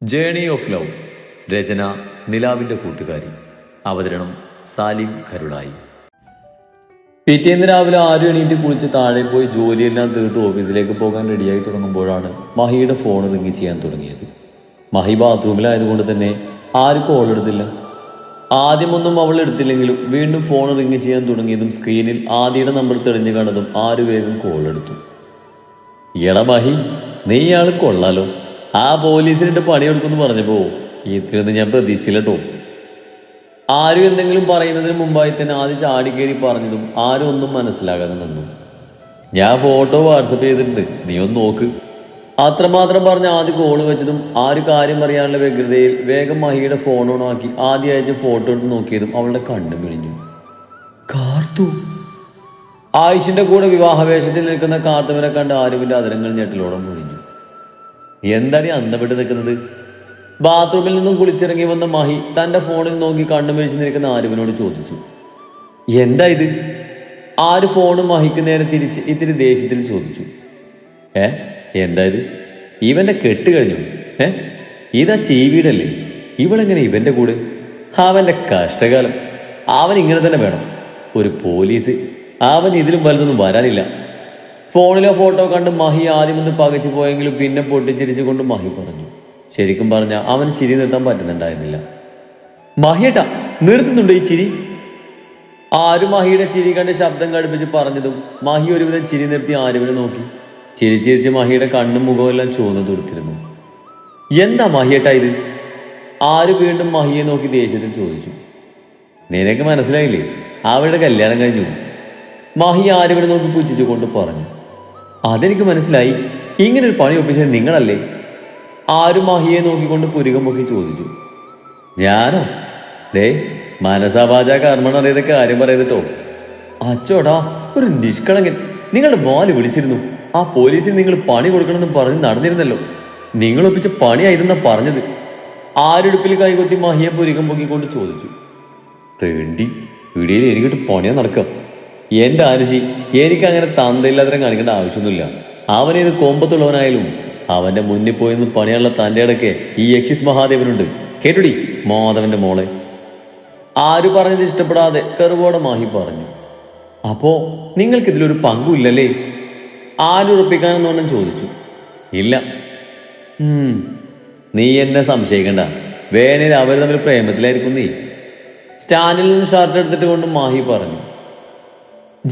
Journey of love. രചന നിലാവിൻ്റെ കൂട്ടുകാരി. അവതരണം സാലിം കരുളായി. പിറ്റേന്ന് രാവിലെ 6 എണീറ്റ് കുളിച്ച് താഴെ പോയി ജോലിയെല്ലാം തീർത്ത് ഓഫീസിലേക്ക് പോകാൻ റെഡിയായി തുടങ്ങുമ്പോഴാണ് മഹിയുടെ ഫോൺ റിങ് ചെയ്യാൻ തുടങ്ങിയത്. മഹി ബാത്റൂമിലായതുകൊണ്ട് തന്നെ ആരും കോൾ എടുത്തില്ല. ആദ്യമൊന്നും അവൾ എടുത്തില്ലെങ്കിലും വീണ്ടും ഫോൺ റിങ് ചെയ്യാൻ തുടങ്ങിയതും സ്ക്രീനിൽ ആദിയുടെ നമ്പർ തെളിഞ്ഞു കണ്ടതും ആര് വേഗം കോൾ എടുത്തു. എടാ മഹി, നീ ഇയാൾ കൊള്ളാലോ, ആ പോലീസിനിട്ട് പണിയെടുക്കുമെന്ന് പറഞ്ഞപ്പോ ഇത്രയൊന്നും ഞാൻ പ്രതീക്ഷിച്ചില്ല കേട്ടോ. ആരും എന്തെങ്കിലും പറയുന്നതിന് മുമ്പായി തന്നെ ആദ്യം ചാടിക്കേറി പറഞ്ഞതും ആരും ഒന്നും മനസ്സിലാകാതെ നിന്നു. ഞാൻ ഫോട്ടോ വാട്സപ്പ് ചെയ്തിട്ടുണ്ട്, നീ ഒന്ന് നോക്ക്. അത്രമാത്രം പറഞ്ഞ് ആദ്യം കോള് വെച്ചതും ആര് കാര്യം അറിയാനുള്ള വ്യഗ്രതയിൽ വേഗം മഹിയുടെ ഫോൺ ഓണാക്കി ആദ്യം അയച്ച ഫോട്ടോ എടുത്ത് നോക്കിയതും അവളുടെ കണ്ണു മിഴിഞ്ഞു. കാർത്തു. ആയിഷിന്റെ കൂടെ വിവാഹവേഷത്തിൽ നിൽക്കുന്ന കാർത്തുവിനെ കണ്ട് ആരുവിന്റെ അതിരങ്ങൾ ഞെട്ടലോളം മുഴിഞ്ഞു. എന്താണ് അന്തപ്പെട്ട് നിൽക്കുന്നത്? ബാത്റൂമിൽ നിന്നും കുളിച്ചിറങ്ങി വന്ന മഹി തന്റെ ഫോണിൽ നോക്കി കണ്ണു മിഴിച്ചു നിൽക്കുന്ന ആരുവിനോട് ചോദിച്ചു. എന്താ ഇത്? ആര് ഫോണ് മഹിക്ക് നേരെ തിരിച്ച് ഇത്തിരി ദേഷ്യത്തിൽ ചോദിച്ചു. എന്താ ഇത്? ഇവന്റെ കെട്ട് കഴിഞ്ഞു. ഇതാ ചീവീടല്ലേ? ഇവളെങ്ങനെ ഇവന്റെ കൂടെ? അവന്റെ കഷ്ടകാലം. അവൻ ഇങ്ങനെ തന്നെ വേണം, ഒരു പോലീസ്. അവൻ ഇതിലും വലുതൊന്നും വരാനില്ല. ഫോണിലെ ഫോട്ടോ കണ്ട് മഹി ആദ്യമൊന്ന് പകച്ചു പോയെങ്കിലും പിന്നെ പൊട്ടിച്ചിരിച്ചുകൊണ്ട് മഹി പറഞ്ഞു. ശരിക്കും പറഞ്ഞാൽ അവൻ ചിരി നിർത്താൻ പറ്റുന്നുണ്ടായിരുന്നില്ല. മഹിയേട്ടാ, നിർത്തുന്നുണ്ടോ ഈ ചിരി? ആരും മഹിയുടെ ചിരി കണ്ട് ശബ്ദം കടുപ്പിച്ച് പറഞ്ഞതും മഹി ഒരുവിധം ചിരി നിർത്തി ആരുവിനെ നോക്കി. ചിരിച്ചിരിച്ച് മഹിയുടെ കണ്ണും മുഖവും എല്ലാം ചുവന്നു തുടുത്തിരുന്നു. എന്താ മഹിയേട്ടാ ഇത്? ആര് വീണ്ടും മഹിയെ നോക്കി ദേഷ്യത്തിൽ ചോദിച്ചു. നിനക്ക് മനസ്സിലായില്ലേ, അവരുടെ കല്യാണം കഴിഞ്ഞു. മഹി ആരുവിനെ നോക്കി പുച്ഛിച്ചു കൊണ്ട് പറഞ്ഞു. അതെനിക്ക് മനസ്സിലായി, ഇങ്ങനൊരു പണി ഒപ്പിച്ചത് നിങ്ങളല്ലേ? ആരും മഹിയെ നോക്കിക്കൊണ്ട് പുരികം പൊക്കി ചോദിച്ചു. ഞാനോ? ദേ, മനസാവാച കർമ്മണം അറിയാതെ കാര്യം പറയതട്ടോ. അച്ചോടാ, ഒരു നിഷ്കളങ്കൻ. നിങ്ങളുടെ വാല് വിളിച്ചിരുന്നു. ആ പോലീസിന് നിങ്ങൾ പണി കൊടുക്കണമെന്ന് പറഞ്ഞ് നടന്നിരുന്നല്ലോ. നിങ്ങൾ ഒപ്പിച്ച പണിയായിരുന്നാ പറഞ്ഞത്. ആരെടുപ്പിൽ കൈകൊത്തി മഹിയെ പുരികം പൊക്കിക്കൊണ്ട് ചോദിച്ചു. തേണ്ടി ഇടിയിൽ എനിക്കിട്ട് പണിയാ നടക്കാം. എന്റെ ആരുഷി, എനിക്ക് അങ്ങനെ തന്തയില്ലാത്തരം കാണിക്കേണ്ട ആവശ്യമൊന്നുമില്ല. അവനേത് കൊമ്പത്തുള്ളവനായാലും അവന്റെ മുന്നിൽ പോയെന്ന് പണിയാനുള്ള തൻ്റെ ഇടയ്ക്ക് ഈ യക്ഷിത് മഹാദേവനുണ്ട്. കേട്ടുടി മാധവന്റെ മോളെ. ആര് പറഞ്ഞത് ഇഷ്ടപ്പെടാതെ കറുവോടെ മാഹി പറഞ്ഞു. അപ്പോ നിങ്ങൾക്കിതിലൊരു പങ്കുമില്ലല്ലേ? ആരുറപ്പിക്കാനെന്നോണം ചോദിച്ചു. ഇല്ല. നീ എന്നെ സംശയിക്കണ്ട. വേണേൽ അവർ തമ്മിൽ പ്രേമത്തിലായിരിക്കും. നീ സ്റ്റാൻഡിൽ നിന്ന് ഷർട്ട് എടുത്തിട്ട് കൊണ്ട് മാഹി പറഞ്ഞു.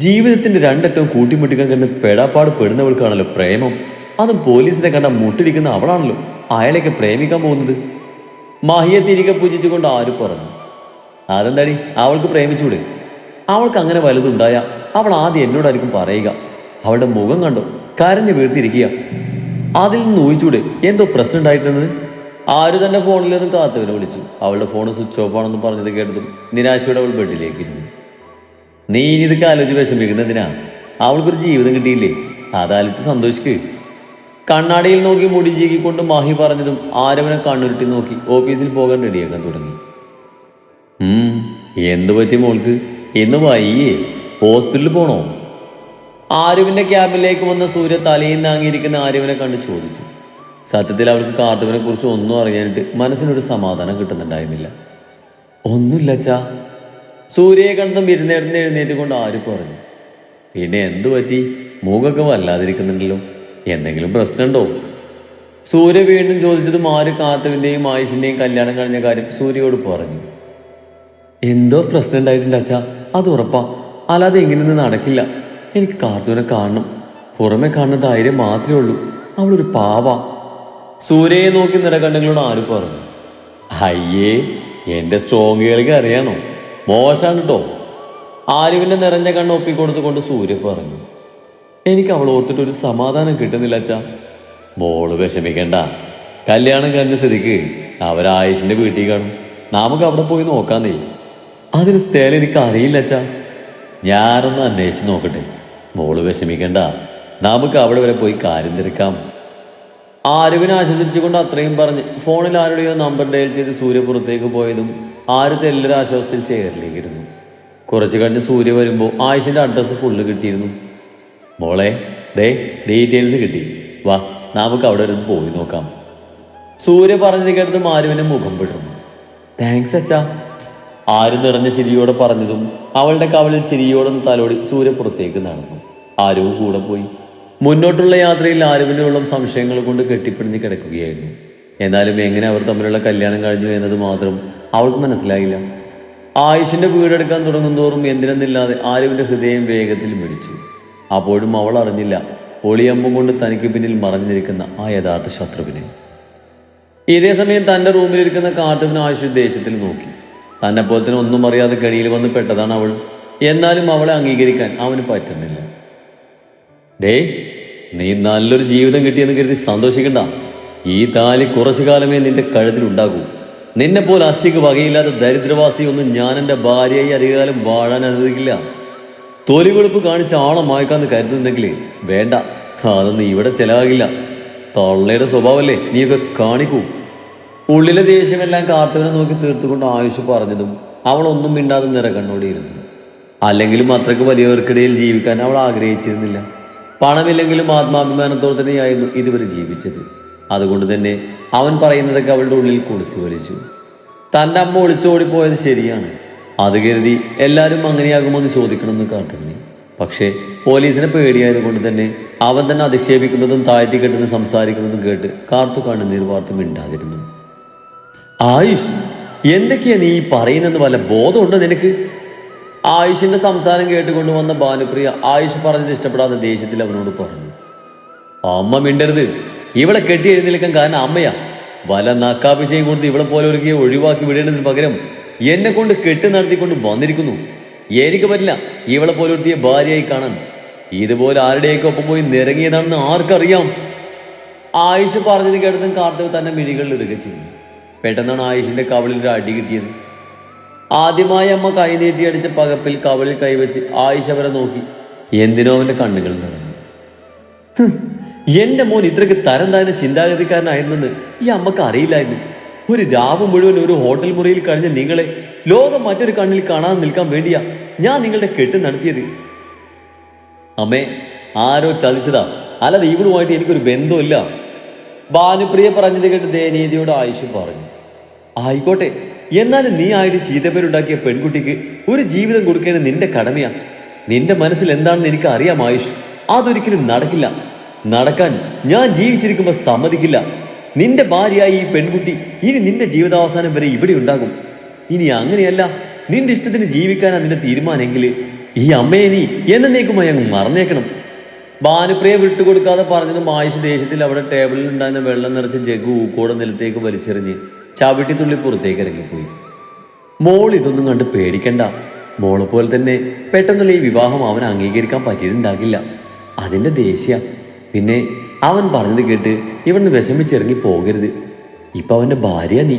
ജീവിതത്തിന്റെ രണ്ടറ്റവും കൂട്ടിമുട്ടിക്കാൻ കണ്ട് പെടാപ്പാട് പെടുന്നവൾക്കാണല്ലോ പ്രേമം. അതും പോലീസിനെ കണ്ട മുട്ടിടിക്കുന്ന അവളാണല്ലോ അയാളെയൊക്കെ പ്രേമിക്കാൻ പോകുന്നത്. മഹിയെ തിരികെ പൂജിച്ചുകൊണ്ട് ആര് പറഞ്ഞു. അതെന്താടി, അവൾക്ക് പ്രേമിച്ചൂടെ? അവൾക്ക് അങ്ങനെ വലുതുണ്ടായ അവൾ ആദ്യം എന്നോടായിരിക്കും പറയുക. അവളുടെ മുഖം കണ്ടോ, കരഞ്ഞു വീർത്തിരിക്കുക. അതിൽ നിന്ന് ഊഹിച്ചൂടെ എന്തോ പ്രശ്നം ഉണ്ടായിട്ടുണ്ടെന്ന്? ആര് തന്റെ ഫോണിൽ നിന്നും കാത്തവനെ വിളിച്ചു. അവളുടെ ഫോൺ സ്വിച്ച് ഓഫ് ആണെന്ന് പറഞ്ഞത് കേട്ടതും നിരാശയോടെ അവൾ ബെഡിലേക്ക് ഇരുന്നു. നീ ഇനി ഇതൊക്കെ ആലോചിച്ച് വിഷമിക്കുന്നതിനാ? അവൾക്കൊരു ജീവിതം കിട്ടിയില്ലേ, അതാലോചിച്ച് സന്തോഷിക്ക്. കണ്ണാടിയിൽ നോക്കി മുടി ചീകിക്കൊണ്ട് മാഹി പറഞ്ഞതും ആരവനെ കണ്ണുരുട്ടി നോക്കി ഓഫീസിൽ പോകാൻ റെഡിയാക്കാൻ തുടങ്ങി. എന്ത് പറ്റി മോൾക്ക്? ഇന്ന് വയ്യേ? ഹോസ്പിറ്റലിൽ പോണോ? ആരുവിന്റെ ക്യാബിലേക്ക് വന്ന സൂര്യ തലയിൽ നാങ്ങിയിരിക്കുന്ന ആരുവിനെ കണ്ട് ചോദിച്ചു. സത്യത്തിൽ അവൾക്ക് കാർത്തുവിനെ കുറിച്ച് ഒന്നും അറിയാനിട്ട് മനസ്സിനൊരു സമാധാനം കിട്ടുന്നുണ്ടായിരുന്നില്ല. ഒന്നുമില്ലച്ചാ. സൂര്യയെ കണ്ടും ഇരുന്നേടുന്ന് എഴുന്നേറ്റ് കൊണ്ട് ആര് പറഞ്ഞു. പിന്നെ എന്തു പറ്റി? മൂക്കൊക്കെ വല്ലാതിരിക്കുന്നുണ്ടല്ലോ, എന്തെങ്കിലും പ്രശ്നമുണ്ടോ? സൂര്യ വീണ്ടും ചോദിച്ചതും ആര് കാർത്തുവിന്റെയും ആയുഷിന്റെയും കല്യാണം കഴിഞ്ഞ കാര്യം സൂര്യയോട് പറഞ്ഞു. എന്തോ പ്രശ്നം ഉണ്ടായിട്ടുണ്ട് അച്ഛാ, അത് ഉറപ്പാ. അല്ലാതെ ഇങ്ങനെയൊന്നും നടക്കില്ല. എനിക്ക് കാർത്തുവിനെ കാണണം. പുറമെ കാണുന്ന ധൈര്യം മാത്രമേ ഉള്ളൂ. അവളൊരു പാവാ. സൂര്യയെ നോക്കി നിറകണ്ണുകളോട് ആര് പറഞ്ഞു. അയ്യേ, എന്റെ സ്ട്രോങ് കേൾക്ക് അറിയാണോ? മോശമാണ് കേട്ടോ. ആരുവിന്റെ നിറഞ്ഞ കണ്ണ് ഒപ്പിക്കൊടുത്തുകൊണ്ട് സൂര്യ പറഞ്ഞു. എനിക്ക് അവൾ ഓർത്തിട്ട് ഒരു സമാധാനം കിട്ടുന്നില്ല അച്ഛാ. മോള് വിഷമിക്കണ്ട. കല്യാണം കഴിഞ്ഞ സ്ഥിതിക്ക് അവരായുഷിന്റെ വീട്ടിൽ കാണും. നമുക്ക് അവിടെ പോയി നോക്കാന്നേ. അതിന് സ്ഥലം എനിക്ക് അറിയില്ല അച്ഛാ. ഞാനൊന്ന് അന്വേഷിച്ച് നോക്കട്ടെ. മോള് വിഷമിക്കണ്ട, നമുക്ക് അവിടെ വരെ പോയി കാര്യം തിരക്കാം. ആരുവിനെ ആശ്വസിച്ചുകൊണ്ട് അത്രയും പറഞ്ഞ് ഫോണിൽ ആരുടെയോ നമ്പർ ഡയൽ ചെയ്ത് സൂര്യ പുറത്തേക്ക് പോയതും ആര് തെല്ലൊരു ആശ്വാസത്തിൽ ചെയറിലേക്ക് ഇരുന്നു. കുറച്ചു കഴിഞ്ഞ് സൂര്യ വരുമ്പോൾ ആയുഷിന്റെ അഡ്രസ്സ് ഫുള്ള് കിട്ടിയിരുന്നു. മോളെ, ഡീറ്റെയിൽസ് കിട്ടി. വാ, നമുക്ക് അവിടെ വരെ പോയി നോക്കാം. സൂര്യ പറഞ്ഞത് കേട്ടതും ആരുവിന്റെ മുഖം വിടർന്നു. താങ്ക്സ് അച്ഛാ. ആര് നിറഞ്ഞ ചിരിയോടെ പറഞ്ഞതും അവളുടെ കവളിൽ ചിരിയോടൊന്ന് തലോടി സൂര്യ പുറത്തേക്ക് നടന്നു. ആരുവും കൂടെ പോയി. മുന്നോട്ടുള്ള യാത്രയിൽ ആരുവിന്റെ ഉള്ളം സംശയങ്ങൾ കൊണ്ട് കെട്ടിപ്പിടിഞ്ഞ് കിടക്കുകയായിരുന്നു. എന്നാലും എങ്ങനെ അവർ തമ്മിലുള്ള കല്യാണം കഴിഞ്ഞു എന്നത് മാത്രം അവൾക്ക് മനസ്സിലായില്ല. ആയുഷിന്റെ വീടെടുക്കാൻ തുടങ്ങുന്തോറും എന്തിനെന്നില്ലാതെ ആരുവിന്റെ ഹൃദയം വേഗത്തിൽ മിടിച്ചു. അപ്പോഴും അവൾ അറിഞ്ഞില്ല ഒളിയമ്പും കൊണ്ട് തനിക്ക് പിന്നിൽ മറഞ്ഞിരിക്കുന്ന ആ യഥാർത്ഥ ശത്രുവിനെ. ഇതേ സമയം തന്റെ റൂമിലിരിക്കുന്ന കാർത്തുവിന് ആയുഷ് ദേഷ്യത്തിൽ നോക്കി. തന്നെ പോലെ തന്നെ ഒന്നും അറിയാതെ ഗണിയിൽ വന്ന് പെട്ടതാണ് അവൾ. എന്നാലും അവളെ അംഗീകരിക്കാൻ അവന് പറ്റുന്നില്ല. ഡേ, നീ നല്ലൊരു ജീവിതം കിട്ടിയെന്ന് കരുതി സന്തോഷിക്കണ്ട. ഈ താലി കുറച്ചു കാലമേ നിന്റെ കഴുത്തിലുണ്ടാകൂ. നിന്നെ പോലെ അഷ്ടിക്ക് വകയില്ലാത്ത ദരിദ്രവാസിയൊന്നും ഞാൻ എൻ്റെ ഭാര്യയായി അധികകാലം വാഴാൻ അനുവദിക്കില്ല. തൊലി വെളുപ്പ് കാണിച്ച ആളെ മായ്ക്കാന്ന് കരുതുന്നുണ്ടെങ്കിൽ വേണ്ട, അതൊന്നും ഇവിടെ ചെലവാകില്ല. തള്ളയുടെ സ്വഭാവമല്ലേ നീയൊക്കെ കാണിക്കൂ. ഉള്ളിലെ ദേഷ്യമെല്ലാം കാർത്തുവിനെ നോക്കി തീർത്തുകൊണ്ട് ആയുഷ് പറഞ്ഞതും അവൾ ഒന്നും മിണ്ടാതെ നിറകണ്ണോടിയിരുന്നു. അല്ലെങ്കിലും അത്രയ്ക്ക് വലിയവർക്കിടയിൽ ജീവിക്കാൻ അവൾ ആഗ്രഹിച്ചിരുന്നില്ല. പണമില്ലെങ്കിലും ആത്മാഭിമാനത്തോടെ തന്നെയായിരുന്നു ഇതുവരെ ജീവിച്ചത്. അതുകൊണ്ട് തന്നെ അവൻ പറയുന്നതൊക്കെ അവളുടെ ഉള്ളിൽ കൊടുത്തു വലിച്ചു. തൻ്റെ അമ്മ ഒളിച്ചോടിപ്പോയത് ശരിയാണ്. അത് കരുതി എല്ലാവരും അങ്ങനെയാകുമെന്ന് ചോദിക്കണമെന്ന് കാർത്തുവിന്. പക്ഷേ പോലീസിനെ പേടിയായതുകൊണ്ട് തന്നെ അവൻ തന്നെ അധിക്ഷേപിക്കുന്നതും താഴ്ത്തി കെട്ടുന്ന സംസാരിക്കുന്നതും കേട്ട് കാർത്തു കണ്ണുനീർ വാർത്ത് മിണ്ടാതിരുന്നു. ആയുഷ്, എന്തൊക്കെയാ നീ പറയുന്നെന്ന് വല്ല ബോധമുണ്ടോ നിനക്ക്? ആയുഷിന്റെ സംസാരം കേട്ടുകൊണ്ട് വന്ന ഭാനുപ്രിയ ആയുഷ് പറഞ്ഞത് ഇഷ്ടപ്പെടാതെ ദേഷ്യത്തിൽ അവനോട് പറഞ്ഞു. അമ്മ മിണ്ടരുത്. ഇവളെ കെട്ടി എഴുന്നേൽക്കാൻ കാരണം അമ്മയാ. വല്ല നക്കാഭിഷേകം കൊടുത്ത് ഇവളെ പോലെ ഒരുക്കിയെ ഒഴിവാക്കി വിടേണ്ടതിന് പകരം എന്നെ കൊണ്ട് കെട്ട് നടത്തിക്കൊണ്ട് വന്നിരിക്കുന്നു. എനിക്ക് പറ്റില്ല ഇവളെ പോലെ ഒരുത്തിയെ ഭാര്യയായി കാണാൻ. ഇതുപോലെ ആരുടെയൊക്കെ ഒപ്പം പോയി നിരങ്ങിയതാണെന്ന് ആർക്കറിയാം? ആയുഷ് പറഞ്ഞത് കേട്ടതും കാർത്തവ് തന്നെ മിഴികളിൽ ഇറുകച്ചു. പെട്ടെന്നാണ് ആയുഷിന്റെ കവളിൽ ഒരു അടി കിട്ടിയത്. ആദ്യമായി അമ്മ കൈ നീട്ടി അടിച്ച പകപ്പിൽ കവളിൽ കൈവച്ച് ആയിഷ അവരെ നോക്കി. എന്തിനോ അവന്റെ കണ്ണുകൾ നിറഞ്ഞു. എന്റെ മോൻ ഇത്രയ്ക്ക് തരം താഴ്ന്ന ചിന്താഗതിക്കാരനായിരുന്നെന്ന് ഈ അമ്മക്ക് അറിയില്ലായിരുന്നു. ഒരു രാവ് മുഴുവൻ ഒരു ഹോട്ടൽ മുറിയിൽ കഴിഞ്ഞ നിങ്ങളെ ലോകം മറ്റൊരു കണ്ണിൽ കാണാൻ നിൽക്കാൻ വേണ്ടിയാ ഞാൻ നിങ്ങളുടെ കെട്ട് നടത്തിയത്. അമ്മേ, ആരോ ചതിച്ചതാ, അല്ലാതെ ഇവളുമായിട്ട് എനിക്കൊരു ബന്ധമില്ല. ഭാനുപ്രിയ പറഞ്ഞത് കേട്ട് ദയനീയതയോട് ആയുഷ് പറഞ്ഞു. ആയിക്കോട്ടെ, എന്നാലും നീ ആയിട്ട് ചീത്തപ്പേരുണ്ടാക്കിയ പെൺകുട്ടിക്ക് ഒരു ജീവിതം കൊടുക്കേണ്ടത് നിന്റെ കടമയാ. നിന്റെ മനസ്സിൽ എന്താണെന്ന് എനിക്ക് അറിയാം ആയുഷ്. അതൊരിക്കലും നടക്കില്ല. നടക്കാൻ ഞാൻ ജീവിച്ചിരിക്കുമ്പോൾ സമ്മതിക്കില്ല. നിന്റെ ഭാര്യയായി ഈ പെൺകുട്ടി ഇനി നിന്റെ ജീവിതാവസാനം വരെ ഇവിടെ ഉണ്ടാകും. ഇനി അങ്ങനെയല്ല, നിന്റെ ഇഷ്ടത്തിന് ജീവിക്കാനാ നിന്റെ തീരുമാനമെങ്കിൽ ഈ അമ്മയെ നീ എന്നേക്കുമായി അങ്ങ് മറന്നേക്കണം. ഭാനുപ്രിയ വിട്ടുകൊടുക്കാതെ പറഞ്ഞതും ആയുഷ് ദേഷ്യത്തിൽ അവിടെ ടേബിളിൽ ഉണ്ടായിരുന്ന വെള്ളം നിറച്ച ജഗ് ഊക്കോടെ നിലത്തേക്ക് വലിച്ചെറിഞ്ഞ് ചവിട്ടിത്തുള്ളി പുറത്തേക്ക് ഇറങ്ങിപ്പോയി. മോൾ ഇതൊന്നും കണ്ട് പേടിക്കണ്ട. മോളെ പോലെ തന്നെ പെട്ടെന്നുള്ള ഈ വിവാഹം അവൻ അംഗീകരിക്കാൻ പറ്റിയിട്ടുണ്ടാകില്ല. അതിന്റെ ദേഷ്യ. പിന്നെ അവൻ പറഞ്ഞത് കേട്ട് ഇവിടുന്ന് വിഷമിച്ചിറങ്ങി പോകരുത്. ഇപ്പൊ അവന്റെ ഭാര്യ നീ.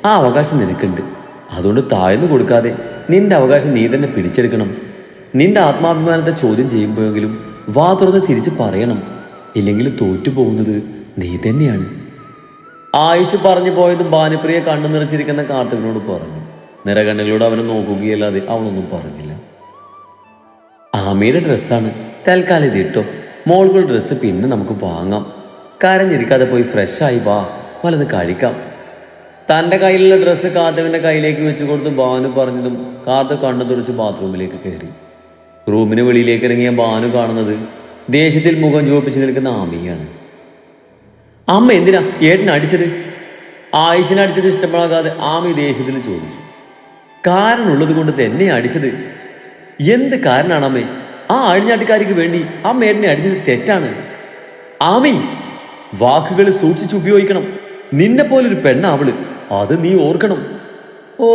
ആ അവകാശം നിനക്കുണ്ട്. അതുകൊണ്ട് താഴ്ന്നു കൊടുക്കാതെ നിന്റെ അവകാശം നീ തന്നെ പിടിച്ചെടുക്കണം. നിന്റെ ആത്മാഭിമാനത്തെ ചോദ്യം ചെയ്യുമ്പോഴെങ്കിലും വാ തുറന്ന് തിരിച്ച് പറയണം. ഇല്ലെങ്കിൽ തോറ്റുപോകുന്നത് നീ തന്നെയാണ്. ആയുഷ് പറഞ്ഞു പോയതും ഭാനുപ്രിയ കണ്ണു നിറച്ചിരിക്കുന്ന കാർത്തികനോട് പറഞ്ഞു. നിറകണ്ണുകളോട് അവനെ നോക്കുകയല്ലാതെ അവളൊന്നും പറഞ്ഞില്ല. ആമയുടെ ഡ്രസ്സാണ്, തൽക്കാലം ഇത് ഇട്ടോ. മോൾക്കുള്ള ഡ്രസ്സ് പിന്നെ നമുക്ക് വാങ്ങാം. കരഞ്ഞിരിക്കാതെ പോയി ഫ്രഷായി വാ, വല്ലത് കഴിക്കാം. തൻ്റെ കയ്യിലുള്ള ഡ്രസ്സ് കാർത്തവിൻ്റെ കയ്യിലേക്ക് വെച്ചു കൊടുത്ത് ഭാനു പറഞ്ഞതും കാർത്തവ് കണ്ണു തുറച്ച് ബാത്റൂമിലേക്ക് കയറി. റൂമിന് വെളിയിലേക്ക് ഇറങ്ങിയ ഭാനു കാണുന്നത് ദേഷ്യത്തിൽ മുഖം ചുവപ്പിച്ച് നിൽക്കുന്ന ആമിയാണ്. അമ്മ എന്തിനാ ഏട്ടനെ അടിച്ചത്? ആയിഷിനെ അടിച്ചത് ഇഷ്ടപ്പെടാതെ ആമി ദേഷ്യത്തിൽ ചോദിച്ചു. കാരണമുള്ളത് കൊണ്ട് തന്നെ അടിച്ചത്. എന്ത് കാരണമാണ് അമ്മേ? ആ അഴിഞ്ഞാട്ടുകാരിക്ക് വേണ്ടി അമ്മ ഏട്ടനെ അടിച്ചത് തെറ്റാണ്. ആമി, വാക്കുകൾ സൂക്ഷിച്ച് ഉപയോഗിക്കണം. നിന്നെ പോലൊരു പെണ്ണ അവള്, അത് നീ ഓർക്കണം. ഓ,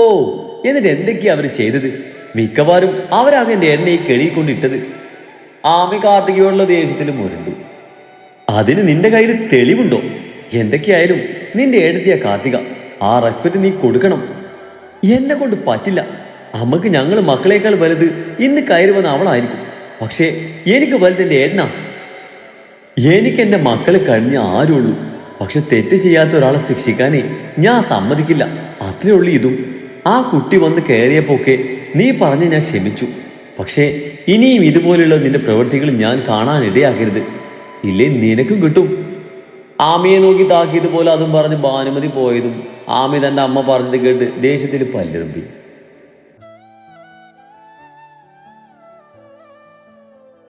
എന്നിട്ട് എന്തൊക്കെയാ അവര് ചെയ്തത്? മിക്കവാറും അവരാകെ എൻ്റെ എണ്ണയെ കെളിക്കൊണ്ടിട്ടത്. ആമി കാർത്തികയോടുള്ള ദേഷ്യത്തിൽ മുരണ്ടു. അതിന് നിന്റെ കയ്യിൽ തെളിവുണ്ടോ? എന്തൊക്കെയായാലും നിന്റെ ഏടത്തിയ കാർത്തിക. ആ റെസ്പെക്ട് നീ കൊടുക്കണം. എന്നെ കൊണ്ട് പറ്റില്ല. അമ്മക്ക് ഞങ്ങൾ മക്കളേക്കാൾ വലുത് ഇന്ന് കയറി വന്ന അവളായിരിക്കും. പക്ഷേ എനിക്ക് വലുത് എൻ്റെ ഏട്ടനാ. എനിക്ക് എൻ്റെ മക്കളെ കഴിഞ്ഞ ആരുള്ളൂ. പക്ഷെ തെറ്റ് ചെയ്യാത്ത ഒരാളെ ശിക്ഷിക്കാനേ ഞാൻ സമ്മതിക്കില്ല. അത്രേ ഉള്ളൂ ഇതും. ആ കുട്ടി വന്ന് കയറിയപ്പോക്കെ നീ പറഞ്ഞ് ഞാൻ ക്ഷമിച്ചു. പക്ഷേ ഇനിയും ഇതുപോലെയുള്ള നിന്റെ പ്രവൃത്തികൾ ഞാൻ കാണാനിടയാക്കരുത്. ഇല്ലേ നിനക്കും കിട്ടും. ആമിയെ നോക്കി താക്കിയത് പോലെ അതും പറഞ്ഞ് ഭാനുമതി പോയതും ആമി തന്റെ അമ്മ പറഞ്ഞത് കേട്ട് ദേഷ്യത്തിൽ പല്ലിറുമ്പി.